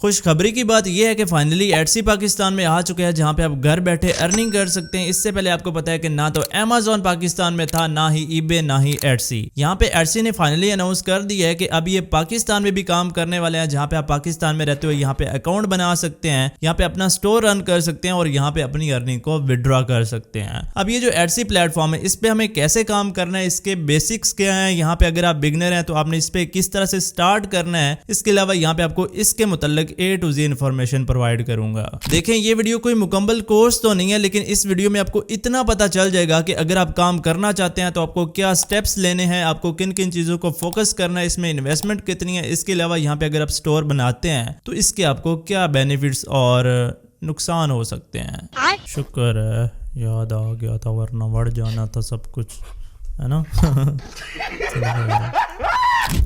खुशखबरी की बात यह है कि फाइनली एडसी पाकिस्तान में आ चुका है, जहां पे आप घर बैठे अर्निंग कर सकते हैं। इससे पहले आपको पता है कि ना तो अमेज़न पाकिस्तान में था, ना ही ईबे, ना ही एडसी। यहां पे एडसी ने फाइनली अनाउंस कर दिया है कि अब ये पाकिस्तान में भी काम करने वाले हैं, जहां पे आप पाकिस्तान में रहते हो यहाँ पे अकाउंट बना सकते हैं, यहाँ पे अपना स्टोर रन कर सकते हैं और यहाँ पे अपनी अर्निंग को विड्रॉ कर सकते हैं। अब ये जो एडसी प्लेटफॉर्म है, इस पे हमें कैसे काम करना है, इसके बेसिक्स क्या है, यहाँ पे अगर आप बिगनर हैं तो आपने इस पे किस तरह से स्टार्ट करना है, इसके अलावा यहाँ पे आपको इसके मुतल्लिक A to Z information provide करूंगा। देखें, ये वीडियो कोई मुकम्मल कोर्स तो नहीं है, लेकिन इस वीडियो में आपको इतना पता चल जाएगा कि अगर आप काम करना चाहते हैं तो आपको क्या स्टेप्स लेने हैं, आपको किन किन चीजों को फोकस करना है, इसमें इन्वेस्टमेंट कितनी है, इसके अलावा यहाँ पे अगर आप स्टोर बनाते हैं तो इसके आपको क्या बेनिफिट्स और नुकसान हो सकते हैं। शुक्र है याद आ गया था, वरना बढ़ जाना था सब कुछ, है ना।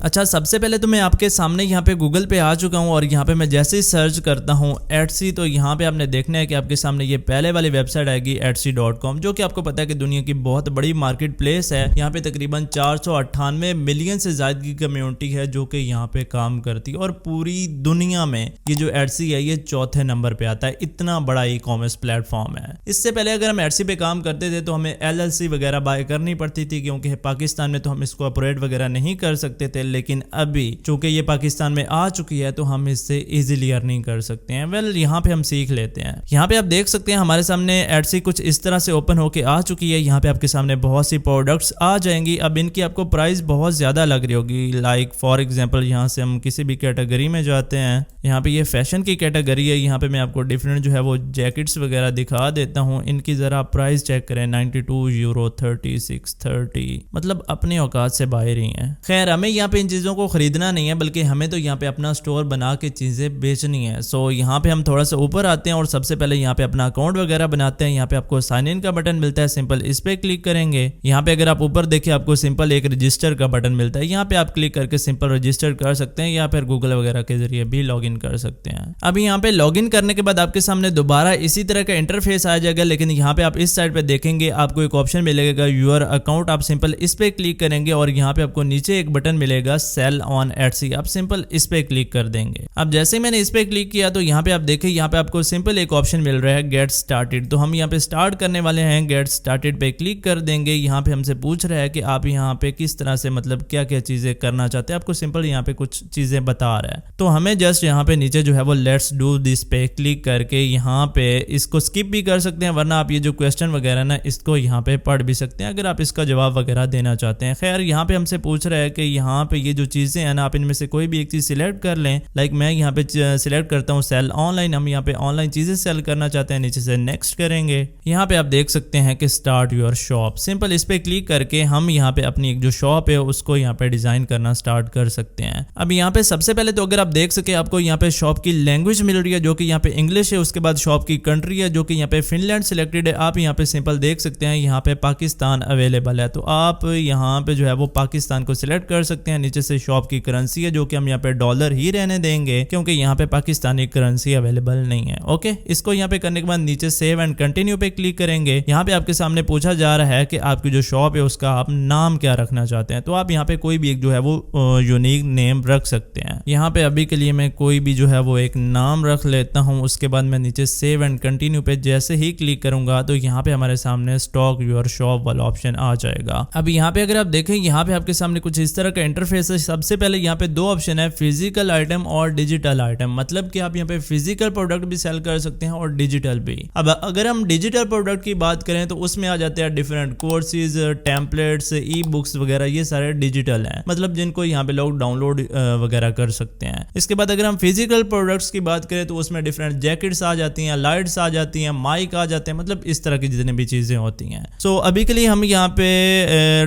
अच्छा, सबसे पहले तो मैं आपके सामने यहाँ पे गूगल पे आ चुका हूँ और यहाँ पे मैं जैसे ही सर्च करता हूँ एडसी, तो यहाँ पे आपने देखना है कि आपके सामने ये पहले वाली वेबसाइट आएगी etsy.com, जो कि आपको पता है कि दुनिया की बहुत बड़ी मार्केट प्लेस है। यहाँ पे तकरीबन 498 मिलियन से ज्यादा की कम्युनिटी है जो कि यहाँ पे काम करती है और पूरी दुनिया में ये जो एडसी है ये चौथे नंबर पे आता है। इतना बड़ा ई कॉमर्स प्लेटफॉर्म है। इससे पहले अगर हम एडसी पे काम करते थे तो हमें LLC वगैरह बाय करनी पड़ती थी, क्योंकि पाकिस्तान में तो हम इसको ऑपरेट वगैरह नहीं कर सकते थे, लेकिन अभी चूंकि ये पाकिस्तान में आ चुकी है तो हम इससे इजीली अर्निंग कर सकते हैं। वेल, यहाँ पे हम सीख लेते हैं। यहाँ पे आप देख सकते हैं हमारे सामने एडसी कुछ इस तरह से ओपन होके आ चुकी है। यहाँ पे आपके सामने बहुत सी प्रोडक्ट्स आ जाएंगी। अब इनकी आपको प्राइस बहुत ज्यादा लग रही होगी। लाइक फॉर एग्जांपल, यहाँ से हम किसी भी कैटेगरी में जाते हैं, यहाँ पे ये फैशन की कैटेगरी है। यहाँ पे मैं आपको डिफरेंट जो है वो जैकेट्स वगैरह दिखा देता हूँ। इनकी जरा प्राइस चेक करें, 92 यूरो, 36, 30, मतलब अपनी औकात से बाहर ही है। खैर, हमें यहाँ पे इन चीजों को खरीदना नहीं है, बल्कि हमें तो यहाँ पे अपना स्टोर बना के चीजें बेचनी है। सो यहाँ पे हम थोड़ा सा ऊपर आते हैं और सबसे पहले यहाँ पे अपना अकाउंट वगैरह बनाते हैं। यहाँ पे आपको साइन इन का बटन मिलता है, सिंपल इस पे क्लिक करेंगे। यहाँ पे अगर आप ऊपर देखिए आपको सिंपल एक रजिस्टर का बटन मिलता है। यहाँ पे आप क्लिक करके सिंपल रजिस्टर कर सकते हैं या फिर गूगल वगैरह के जरिए भी लॉग इन कर सकते हैं। अब यहाँ पे लॉग इन करने के बाद आपके सामने दोबारा इसी तरह का इंटरफेस आ जाएगा, लेकिन यहाँ पे आप इस साइड पे देखेंगे आपको एक ऑप्शन मिलेगा यूर अकाउंट। आप सिंपल इस पे क्लिक करेंगे और यहाँ पे आपको नीचे एक बटन मिलेगा सेल ऑन एडसी। आप सिंपल इस पे क्लिक कर देंगे। अब जैसे मैंने इस पे क्लिक किया तो यहाँ पे आप देखें, यहाँ पे आपको सिंपल एक ऑप्शन मिल रहा है गेट स्टार्टेड। तो हम यहाँ पे स्टार्ट करने वाले हैं। गेट स्टार्टेड पे क्लिक कर देंगे। यहाँ पे हमसे पूछ रहा है कि आप यहाँ पे किस तरह से, मतलब क्या क्या चीजें करना चाहते हैं। आपको सिंपल यहाँ पे कुछ चीजें बता रहा है, तो हमें जस्ट यहाँ पे नीचे जो है वो लेट्स डू दिस पे क्लिक करके यहाँ पे इसको स्किप भी कर सकते हैं, वरना आप ये जो क्वेश्चन वगैरह ना इसको यहाँ पे पढ़ भी सकते हैं अगर आप इसका जवाब वगैरह देना चाहते हैं। खैर, यहाँ पे हमसे पूछ रहा है कि यहाँ पे ये जो चीजें हैं ना, आप इनमें से कोई भी एक चीज सिलेक्ट कर लें। लाइक मैं यहाँ पे सिलेक्ट करता हूँ सेल ऑनलाइन। हम यहाँ पे ऑनलाइन चीजें सेल करना चाहते हैं, नीचे से नेक्स्ट करेंगे। यहाँ पे आप देख सकते हैं कि स्टार्ट योर शॉप, सिंपल इस पे क्लिक करके हम यहाँ पे अपनी एक जो शॉप है उसको यहाँ पे डिजाइन करना स्टार्ट कर सकते हैं। अब यहाँ पे सबसे पहले तो अगर आप देख सके आपको यहाँ पे शॉप की लैंग्वेज मिल रही है जो कि यहाँ पे इंग्लिश है। उसके बाद शॉप की कंट्री है जो कि यहाँ पे फिनलैंड सिलेक्टेड है। आप यहाँ पे सिंपल देख सकते हैं यहाँ पे पाकिस्तान अवेलेबल है, तो आप यहाँ पे जो है वो पाकिस्तान को सिलेक्ट कर सकते हैं। नीचे से शॉप की करेंसी है जो कि हम यहाँ पे डॉलर ही रहने देंगे, क्योंकि यहाँ पे पाकिस्तानी करेंसी अवेलेबल नहीं है। ओके, इसको यहाँ पे करने के बाद नीचे सेव एंड कंटिन्यू पे क्लिक करेंगे। यहाँ पे आपके सामने पूछा जा रहा है कि आपकी जो शॉप है उसका आप नाम क्या रखना चाहते हैं, तो आप यहाँ पे कोई भी एक जो है वो यूनिक नेम रख सकते हैं। यहाँ पे अभी के लिए मैं कोई भी जो है वो एक नाम रख लेता हूँ। उसके बाद मैं नीचे सेव एंड कंटिन्यू पे जैसे ही क्लिक करूंगा तो यहाँ पे हमारे सामने स्टॉक योर शॉप वाला ऑप्शन आ जाएगा। अब यहाँ पे अगर आप देखें, यहाँ पे आपके सामने कुछ इस तरह का इंटरफेस है। सबसे पहले यहाँ पे दो ऑप्शन है, फिजिकल आइटम और डिजिटल आइटम, मतलब कि आप यहाँ पे फिजिकल प्रोडक्ट भी सेल कर सकते हैं और डिजिटल भी। अब अगर हम डिजिटल प्रोडक्ट की बात करें तो उसमें आ जाते हैं different courses, templates, e books वगैरह, ये सारे डिजिटल हैं, मतलब जिनको यहाँ पे लोग डाउनलोड वगैरह कर सकते हैं। इसके बाद अगर हम फिजिकल प्रोडक्ट्स की बात करें तो उसमें डिफरेंट जैकेट्स आ जाती हैं, लाइट्स आ जाती हैं, माइक आ जाते हैं, मतलब इस तरह की जितनी भी चीजें होती हैं। सो अभी के लिए हम यहाँ पे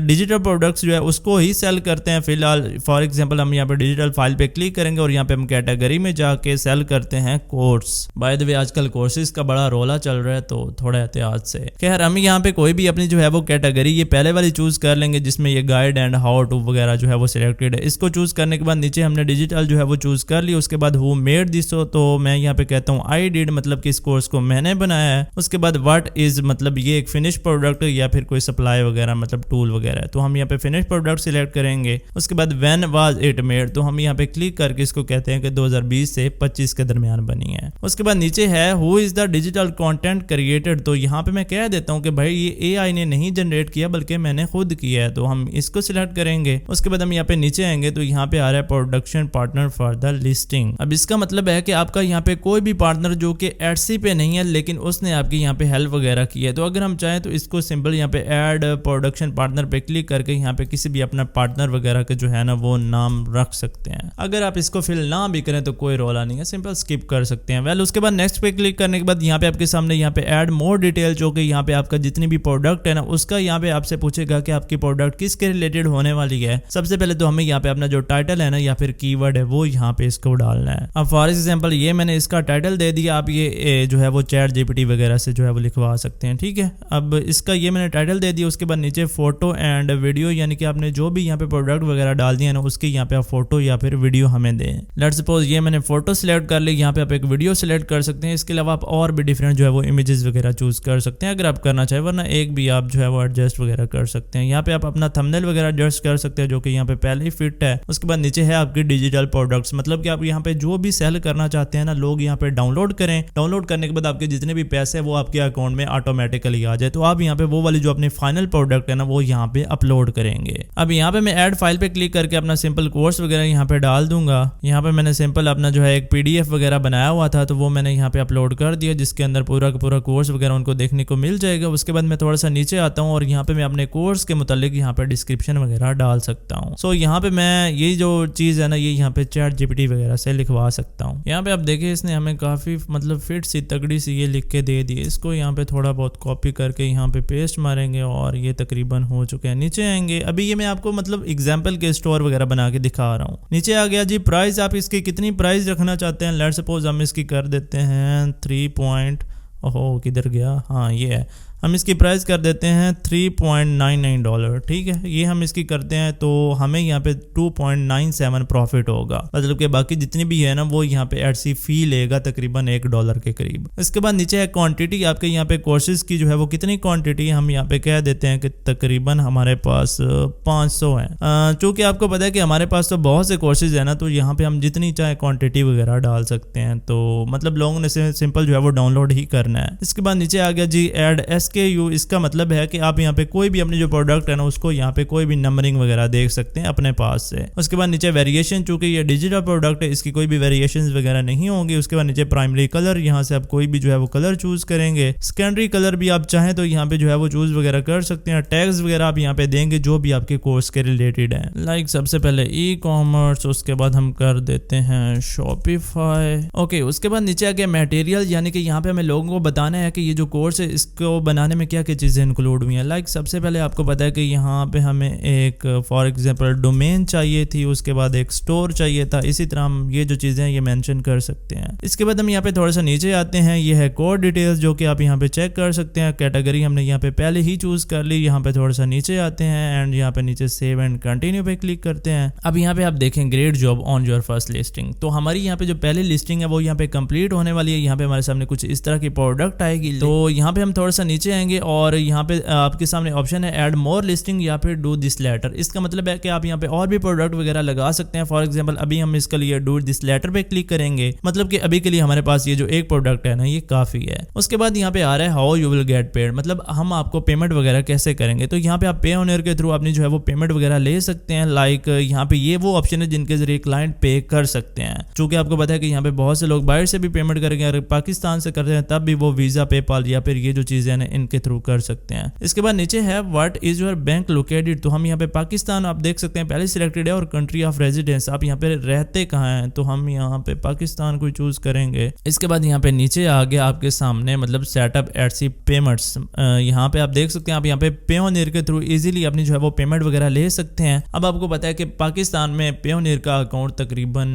डिजिटल प्रोडक्ट्स जो है उसको ही सेल करते हैं फिलहाल। फॉर एग्जांपल, हम यहाँ पे डिजिटल फाइल पे क्लिक करेंगे और यहाँ पे हम कैटेगरी में जाके सेल करते हैं कोर्स। बाय द वे, आजकल कोर्सेज का बड़ा रोला चल रहा है, तो थोड़ा एहतियात से। खैर, हम यहाँ पे कोई भी अपनी जो है वो कैटेगरी ये पहले वाली चूज कर लेंगे जिसमें ये गाइड एंड हाउ टू वगैरह जो है वो सिलेक्टेड है। इसको चूज करने के बाद नीचे हमने डिजिटल जो है वो चूज कर ली। उसके बाद हु मेड दिस, तो मैं यहाँ पे कहता हूँ आई डिड, मतलब कि इस कोर्स को मैंने बनाया है। उसके बाद व्हाट इज, मतलब ये एक फिनिश प्रोडक्ट या फिर कोई सप्लाई वगैरह, मतलब टूल वगैरह, तो हम यहाँ पे फिनिश प्रोडक्ट सिलेक्ट करेंगे। उसके बाद व्हेन वाज इट मेड, तो हम यहाँ पे क्लिक करके इसको कहते हैं कि 2020 से 25 के दरमियान बनी है। उसके बाद नीचे है who is the digital content created, तो यहाँ पे मैं कह देता हूँ कि भाई ये एआई ने नहीं जनरेट किया बल्कि मैंने खुद किया है, तो हम इसको सिलेक्ट करेंगे। उसके बाद हम यहाँ पे नीचे आएंगे तो यहाँ पे आ रहा है production partner for the listing. अब इसका मतलब है कि आपका यहाँ पे कोई भी पार्टनर जो कि एडसी पे नहीं है लेकिन उसने आपकी यहाँ पे हेल्प वगैरह की है, तो अगर हम चाहें तो इसको सिंपल यहाँ पे ऐड प्रोडक्शन पार्टनर पे क्लिक करके यहाँ पे किसी भी अपना पार्टनर वगैरह के जो है ना वो नाम रख सकते हैं। अगर आप इसको फिल ना भी करें तो कोई रोला नहीं है, सिंपल स्किप कर सकते हैं। वेल उसके बाद नेक्स्ट पे क्लिक करने के बाद यहाँ पे आपके सामने यहाँ पे ऐड मोर डिटेल, जो कि यहाँ पे आपका जितनी भी प्रोडक्ट है ना उसका यहाँ पे आपसे पूछेगा कि आपकी प्रोडक्ट किसके रिलेटेड होने वाली है। सबसे पहले तो हमें यहाँ पे अपना जो टाइटल है ना या फिर कीवर्ड है वो यहाँ पे इसको डालना है। अब फॉर एग्जांपल ये मैंने इसका टाइटल दे दिया, आप ये जो है वो चैट जीपीटी वगैरह से जो है वो लिखवा सकते हैं, ठीक है। अब इसका ये मैंने टाइटल दे दिया। उसके बाद नीचे फोटो एंड वीडियो, यानी कि आपने जो भी यहाँ पे प्रोडक्ट वगैरह डाल दिया ना उसकी यहाँ पे आप फोटो या फिर वीडियो हमें दें। लेट्स सपोज ये मैंने फोटो सिलेक्ट कर ली, यहाँ पे आप एक वीडियो सिलेक्ट कर सकते हैं। इसके अलावा आप और भी डिफरेंट जो है वो इमेजेस वगैरह चूज कर सकते हैं अगर आप करना चाहें, वरना एक भी आप जो है वो एडजस्ट वगैरह कर सकते हैं। यहाँ पे आप अपना थंबनेल वगैरह एडजस्ट कर सकते हैं जो कि यहाँ पे पहले ही फिट है। उसके बाद नीचे है आपकी डिजिटल प्रोडक्ट्स, मतलब कि आप यहाँ पे जो भी सेल करना चाहते हैं ना लोग यहाँ पे डाउनलोड करें। डाउनलोड करने के बाद आपके जितने भी पैसे हैं वो आपके अकाउंट में ऑटोमेटिकली आ जाए, तो आप यहाँ पे वो वाली जो अपनी फाइनल प्रोडक्ट है ना वो यहाँ पे अपलोड करेंगे। अब यहाँ पे मैं ऐड फाइल पे क्लिक करके अपना सिंपल कोर्स वगैरह यहाँ पे डाल दूंगा। यहाँ पे मैंने सिंपल अपना जो है एक पीडीएफ वगैरह बनाया हुआ था तो वो मैंने यहाँ पे अपलोड कर दिया, जिसके अंदर पूरा का पूरा कोर्स वगैरह उनको देखने को मिल जाएगा। उसके बाद मैं थोड़ा सा नीचे आता हूँ और यहाँ पे मैं अपने कोर्स के मुतालिक यहाँ पे डिस्क्रिप्शन वगैरह डाल सकता हूँ। सो यहाँ पे मैं ये जो चीज है ना ये यहाँ पे चैट जीपीटी वगैरह से लिखवा सकता हूँ। यहाँ पे आप देखिए इसने हमें काफी मतलब फिट सी तगड़ी सी ये लिख के दे दी। इसको यहाँ पे थोड़ा बहुत कॉपी करके यहाँ पे पेस्ट मारेंगे और ये तकरीबन हो चुके हैं। नीचे आएंगे, अभी ये मैं आपको मतलब एग्जाम्पल के स्टोर वगैरह बना के दिखा रहा हूँ। नीचे आ गया जी प्राइस, आप इसकी कितनी प्राइस रखना चाहते हैं। लेट्स सपोज हम इसकी कर देते हैं 3 ओहो किधर गया, हाँ ये है, हम इसकी प्राइस कर देते हैं $3.99, ठीक है। ये हम इसकी करते हैं तो हमें यहाँ पे 2.97 प्रॉफिट होगा, मतलब कि बाकी जितनी भी है ना वो यहाँ पे एडसी फी लेगा तकरीबन $1 के करीब। इसके बाद नीचे है क्वांटिटी, आपके यहाँ पे कोर्सेज की जो है वो कितनी क्वांटिटी, हम यहाँ पे कह देते हैं कि तकरीबन हमारे पास 500 है। चूंकि आपको पता है कि हमारे पास तो बहुत से कोर्सेज है ना तो यहाँ पे हम जितनी चाहे क्वांटिटी वगैरह डाल सकते हैं, तो मतलब लोगों ने सिंपल जो है वो डाउनलोड ही करना है। इसके बाद नीचे आ गया जी एड SKU, इसका मतलब है कि आप यहाँ पे कोई भी अपनी जो प्रोडक्ट है ना उसको यहाँ पे कोई भी नंबरिंग वगैरह देख सकते हैं अपने पास से। उसके बाद नीचे वेरिएशन, चूंकि ये डिजिटल प्रोडक्ट है इसकी कोई भी वेरिएशंस वगैरह नहीं होंगी। उसके बाद नीचे प्राइमरी कलर, यहाँ से आप कोई भी जो है वो कलर चूज करेंगे। सेकेंडरी कलर भी आप चाहें तो यहाँ पे जो है वो चूज वगैरह कर सकते हैं। टैग्स वगैरह आप यहाँ पे देंगे जो भी आपके कोर्स के रिलेटेड है, लाइक सबसे पहले ई-कॉमर्स, उसके बाद हम कर देते हैं शॉपिफाई। ओके, उसके बाद नीचे आ गया मटेरियल, यानी कि यहाँ पे हमें लोगों को बताना है कि ये जो कोर्स है इसको बनाने में क्या क्या चीजें इंक्लूड हुई हैं। लाइक सबसे पहले आपको पता है कि यहाँ पे हमें एक फॉर एग्जांपल डोमेन चाहिए थी, उसके बाद एक स्टोर चाहिए था। इसी तरह हम ये जो चीजें हैं ये मेंशन कर सकते हैं। इसके बाद हम यहाँ पे थोड़ा सा नीचे आते हैं, ये है कोड डिटेल्स जो कि आप यहाँ पे चेक कर सकते हैं। कैटेगरी हमने यहाँ पे पहले ही चूज कर ली। यहाँ पे थोड़ा सा नीचे आते हैं एंड यहाँ पे नीचे सेव एंड कंटिन्यू पे क्लिक करते हैं। अब यहाँ पे आप देखें great job on your first listing, तो हमारी यहाँ पे जो पहली लिस्टिंग है वो यहाँ पे कंप्लीट होने वाली है। यहाँ पे हमारे सामने कुछ इस तरह की प्रोडक्ट आएगी। तो यहाँ पे हम थोड़ा सा नीचे आएंगे और यहाँ पे आपके सामने ऑप्शन है ऐड मोर लिस्टिंग या फिर डू दिस लेटर। इसका मतलब है कि आप यहाँ पे और भी प्रोडक्ट वगैरह लगा सकते हैं। फॉर एग्जांपल अभी हम इसके लिए डू दिस लेटर पे क्लिक करेंगे, मतलब कि अभी के लिए हमारे पास ये जो एक प्रोडक्ट है ना ये काफी है। उसके बाद यहाँ पे आ रहा है how you will get paid, मतलब हम आपको पेमेंट वगैरह कैसे करेंगे। तो यहाँ पे आप पे ऑनर के थ्रू अपनी जो है वो पेमेंट वगैरह ले सकते हैं। लाइक यहाँ पे ये वो ऑप्शन है जिनके जरिए क्लाइंट पे कर सकते हैं। चूंकि आपको पता है कि यहाँ पे बहुत से लोग बाहर से भी पेमेंट करेंगे, अगर पाकिस्तान से करते हैं तब भी वो वीजा, पेपाल या फिर ये जो चीजें हैं इनके थ्रू कर सकते हैं। इसके बाद नीचे है what is your bank located, तो हम यहाँ पे पाकिस्तान आप देख सकते हैं पहले सिलेक्टेड है और कंट्री ऑफ रेजिडेंस आप यहाँ पे रहते कहाँ हैं, तो हम यहाँ पे पाकिस्तान को चूज करेंगे। इसके बाद यहाँ पे नीचे आ गया आपके सामने मतलब सेटअप एटसी पेमेंट्स, यहाँ पे आप देख सकते हैं आप यहाँ पे पेयोनियर के थ्रू इजीली अपनी जो है वो पेमेंट वगैरह ले सकते हैं। अब आपको पता है कि पाकिस्तान में पेयोनियर का अकाउंट तकरीबन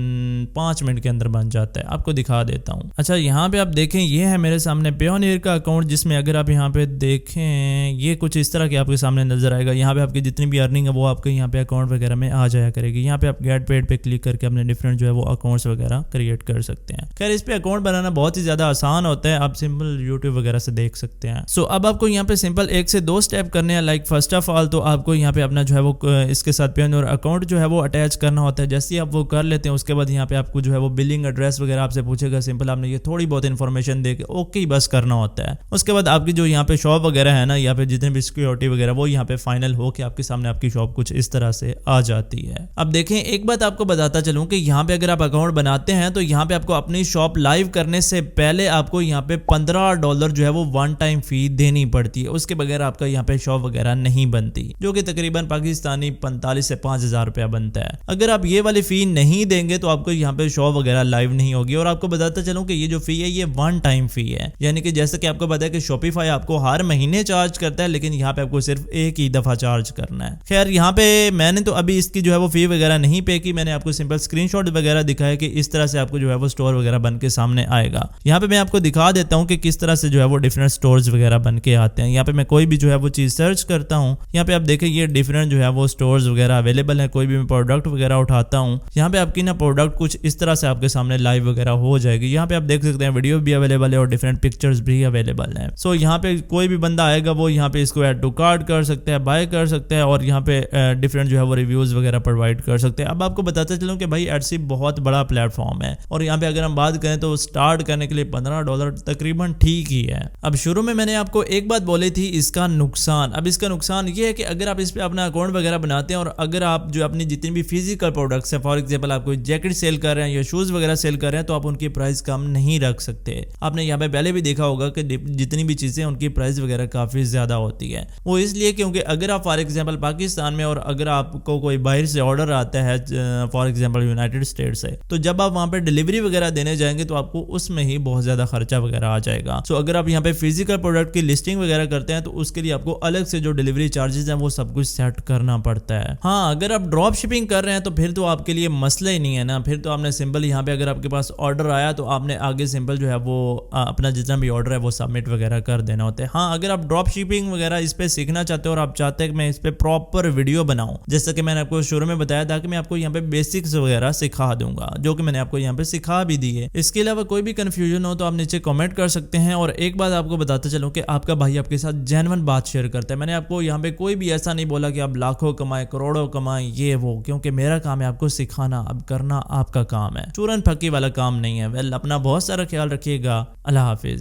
5 मिनट के अंदर बन जाता है। आपको दिखा देता हूँ। अच्छा, यहाँ पे आप देखें ये है मेरे सामने पेयोनियर का अकाउंट, जिसमें अगर आप यहाँ यहाँ पे देखें ये कुछ इस तरह के आपके सामने नजर आएगा। यहाँ पे आपकी जितनी भी अर्निंग है वो आपके यहाँ पे अकाउंट वगैरह में आ जाया करेगी। यहाँ पे आप गेट पेड पे क्लिक करके अपने डिफरेंट जो है वो अकाउंट्स वगैरह क्रिएट कर सकते हैं। खैर इस पे अकाउंट बनाना बहुत ही ज्यादा आसान होता है, आप सिंपल यूट्यूब वगैरह से देख सकते हैं। सो अब आपको यहाँ पे सिंपल 1 से 2 स्टेप करने हैं। लाइक फर्स्ट ऑफ ऑल तो आपको यहाँ पे अपना जो है वो इसके साथ पेन और अकाउंट जो है वो अटैच करना होता है। जैसे ही आप वो कर लेते हैं उसके बाद यहाँ पे आपको जो है वो बिलिंग एड्रेस वगैरह आपसे पूछेगा। सिंपल आपने ये थोड़ी बहुत इन्फॉर्मेशन दे के ओके बस करना होता है। उसके बाद आपकी जो यहाँ पे शॉप वगैरह है ना, यहाँ पे जितने भी सिक्योरिटी वगैरह वो यहाँ पे फाइनल हो के आपके सामने आपकी शॉप कुछ इस तरह से आ जाती है। अब देखें एक बात आपको बताता चलूं कि यहाँ पे अगर आप अकाउंट बनाते हैं तो यहाँ पे आपको अपनी शॉप लाइव करने से पहले आपको यहाँ पे $15 जो है वो वन टाइम फी देनी पड़ती है। उसके बगैर आपका यहाँ पे शॉप वगैरह नहीं बनती, जो कि तकरीबन पाकिस्तानी 45 से 5000 रुपया बनता है। अगर आप ये वाली फी नहीं देंगे तो आपको यहाँ पे शॉप वगैरह लाइव नहीं होगी। और आपको बताता चलूं कि ये जो फी है ये वन टाइम फी है, यानी कि जैसे कि आपको पता है कि शॉपिफाई आपको हर महीने चार्ज करता है, लेकिन यहाँ पे आपको सिर्फ एक ही दफा चार्ज करना है। खैर यहाँ पे मैंने तो अभी इसकी जो है वो फी वगैरह नहीं पे की, मैंने आपको सिंपल स्क्रीनशॉट वगैरह दिखाया कि इस तरह से आपको जो है वो स्टोर वगैरह बन के सामने आएगा। यहाँ पे मैं आपको दिखा देता हूँ कि किस तरह से जो है वो डिफरेंट स्टोर्स वगैरह बन के आते हैं। यहाँ पे मैं कोई भी जो है वो चीज सर्च करता हूँ, यहाँ पे आप देखें ये डिफरेंट जो है वो स्टोर्स वगैरह अवेलेबल है। कोई भी मैं प्रोडक्ट वगैरह उठाता हूँ, यहाँ पे आपकी ना प्रोडक्ट कुछ इस तरह से आपके सामने लाइव वगैरह हो जाएगी। यहाँ पे आप देख सकते हैं वीडियो भी अवेलेबल है और डिफरेंट पिक्चर्स भी अवेलेबल है। सो यहाँ पे कोई भी बंदा आएगा वो यहाँ पे इसको ऐड टू कार्ट कर सकता है, बाय कर सकता है और यहाँ पे डिफरेंट जो है वो रिव्यूज वगैरह प्रोवाइड कर सकते हैं। अब आपको बताते चलूं कि भाई एडसी बहुत बड़ा प्लेटफॉर्म है और यहाँ पे अगर हम बात करें तो स्टार्ट करने के लिए $15 तकरीबन ठीक ही है। अब शुरू में मैंने आपको एक बात बोली थी इसका नुकसान। अब इसका नुकसान ये है कि अगर आप इस पे अपना अकाउंट वगैरह बनाते हैं और अगर आप जो अपनी जितनी भी फिजिकल प्रोडक्ट्स है, फॉर एग्जांपल आप कोई जैकेट सेल कर रहे हैं या शूज वगैरह सेल कर रहे हैं, तो आप उनकी प्राइस कम नहीं रख सकते। आपने यहाँ पे पहले भी देखा होगा कि जितनी भी चीजें उनकी प्राइस वगैरह काफी ज्यादा होती है। वो इसलिए क्योंकि अगर आप फॉर एग्जांपल पाकिस्तान में और अगर आपको कोई बाहर से ऑर्डर आता है फॉर एग्जांपल यूनाइटेड स्टेट से, तो जब आप वहां पे डिलीवरी वगैरह देने जाएंगे तो आपको उसमें ही बहुत ज्यादा खर्चा वगैरह आ जाएगा। सो अगर आप यहाँ पे फिजिकल प्रोडक्ट की लिस्टिंग वगैरह करते हैं तो उसके लिए आपको अलग से जो डिलीवरी चार्जेस हैं वो सब कुछ सेट करना पड़ता है। हाँ, अगर आप ड्रॉप शिपिंग कर रहे हैं तो फिर तो आपके लिए मसला ही नहीं है ना। फिर तो आपने सिंपल यहाँ पे अगर आपके पास ऑर्डर आया तो आपने आगे सिंपल जो है वो अपना जितना भी ऑर्डर है वो सबमिट वगैरह कर देना होता है। हाँ, अगर आप ड्रॉप शिपिंग वगैरह इस पे सीखना चाहते हो और आप चाहते हैं कि मैं इस पे प्रॉपर वीडियो बनाऊं, जैसे कि मैंने आपको शुरू में बताया था कि मैं आपको यहाँ पे बेसिक्स वगैरह सिखा दूंगा, जो कि मैंने आपको यहाँ पे सिखा भी दी है। इसके अलावा कोई भी कंफ्यूजन हो तो आप नीचे कमेंट कर सकते हैं। और एक बात आपको बताते चलूं कि आपका भाई आपके साथ जेन्युइन बात शेयर करता है। मैंने आपको यहाँ पे कोई भी ऐसा नहीं बोला कि आप लाखों कमाए करोड़ों कमाए ये वो, क्योंकि मेरा काम है आपको सिखाना, अब करना आपका काम है। चूरन फकी वाला काम नहीं है। वेल, अपना बहुत सारा ख्याल रखिएगा। अल्लाह हाफिज।